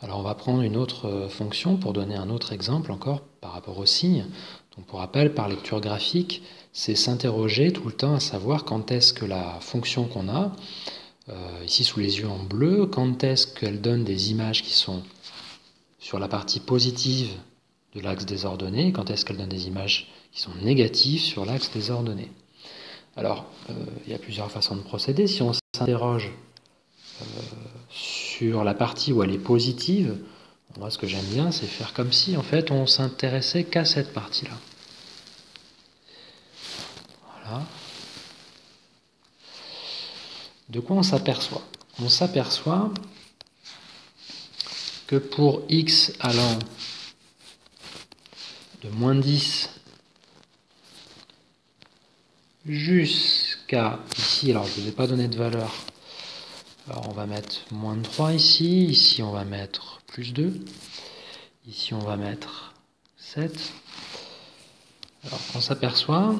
Alors on va prendre une autre fonction pour donner un autre exemple encore par rapport au signe. Donc pour rappel, par lecture graphique, c'est s'interroger tout le temps à savoir quand est-ce que la fonction qu'on a, ici sous les yeux en bleu, quand est-ce qu'elle donne des images qui sont sur la partie positive de l'axe des ordonnées, et quand est-ce qu'elle donne des images qui sont négatives sur l'axe des ordonnées. Alors, il y a plusieurs façons de procéder. Si on s'interroge sur la partie où elle est positive, moi ce que j'aime bien c'est faire comme si en fait on s'intéressait qu'à cette partie-là. Voilà. De quoi on s'aperçoit? On s'aperçoit que pour x allant de moins 10 jusqu'à ici, alors je ne vous ai pas donné de valeur, alors on va mettre moins 3 ici on va mettre plus 2, ici on va mettre 7. Alors on s'aperçoit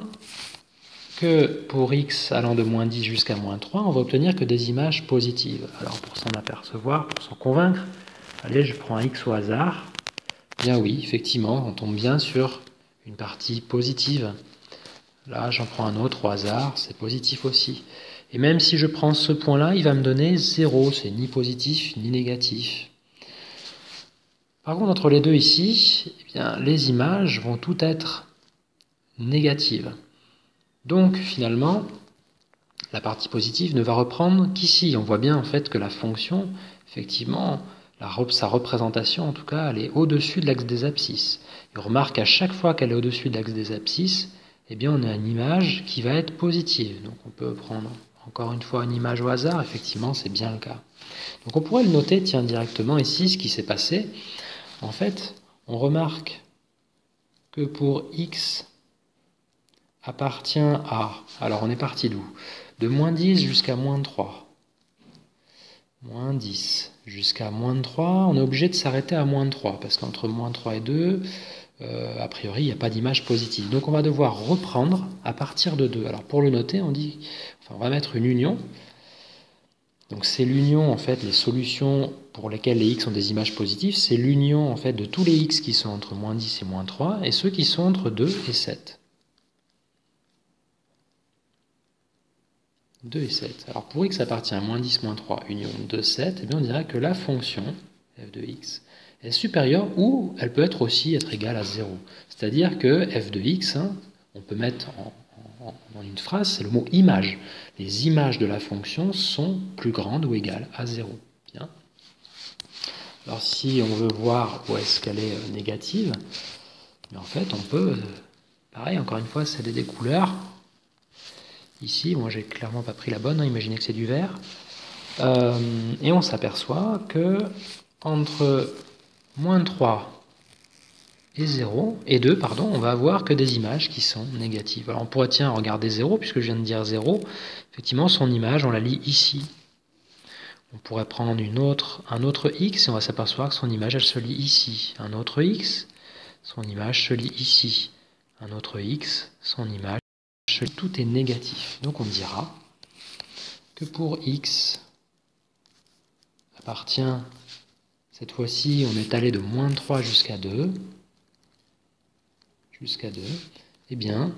que pour x allant de moins 10 jusqu'à moins 3, on va obtenir que des images positives. Alors pour s'en apercevoir, pour s'en convaincre, allez, je prends un x au hasard. Bien oui, effectivement, on tombe bien sur une partie positive. Là, j'en prends un autre au hasard, c'est positif aussi. Et même si je prends ce point-là, il va me donner 0, c'est ni positif ni négatif. Par contre, entre les deux ici, eh bien, les images vont toutes être négatives. Donc, finalement, la partie positive ne va reprendre qu'ici. On voit bien en fait que la fonction, effectivement, sa représentation en tout cas, elle est au-dessus de l'axe des abscisses. Et on remarque qu'à chaque fois qu'elle est au-dessus de l'axe des abscisses, eh bien on a une image qui va être positive. Donc on peut prendre encore une fois une image au hasard, effectivement c'est bien le cas. Donc on pourrait le noter, tiens, directement ici, ce qui s'est passé. En fait, on remarque que pour x appartient à... Alors on est parti d'où? De moins 10 jusqu'à moins 3. Moins 10 jusqu'à moins 3, on est obligé de s'arrêter à moins 3, parce qu'entre moins 3 et 2, a priori, il n'y a pas d'image positive. Donc on va devoir reprendre à partir de 2. Alors pour le noter, on va mettre une union. Donc c'est l'union, en fait, les solutions pour lesquelles les x ont des images positives, c'est l'union, en fait, de tous les x qui sont entre moins 10 et moins 3, et ceux qui sont entre 2 et 7. 2 et 7. Alors pour x appartient à moins 10, moins 3, union 2, 7, eh bien on dirait que la fonction f de x est supérieure ou elle peut être égale à 0. C'est-à-dire que f de x, on peut mettre en une phrase, c'est le mot image. Les images de la fonction sont plus grandes ou égales à 0. Bien. Alors si on veut voir où est-ce qu'elle est négative, mais en fait on peut, pareil, encore une fois, c'est des couleurs. Ici, moi j'ai clairement pas pris la bonne, imaginez que c'est du vert. Et on s'aperçoit que entre moins 3 et 0, et 2, pardon, on va avoir que des images qui sont négatives. Alors on pourrait, tiens, regarder 0, puisque je viens de dire 0, effectivement son image, on la lit ici. On pourrait prendre un autre x, et on va s'apercevoir que son image, elle se lit ici. Un autre x, son image se lit ici. Un autre x, son image, tout est négatif. Donc on dira que pour x appartient, cette fois-ci, on est allé de moins 3 jusqu'à 2, eh bien,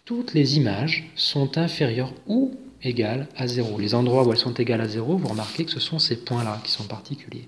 toutes les images sont inférieures ou égales à 0. Les endroits où elles sont égales à 0, vous remarquez que ce sont ces points-là qui sont particuliers.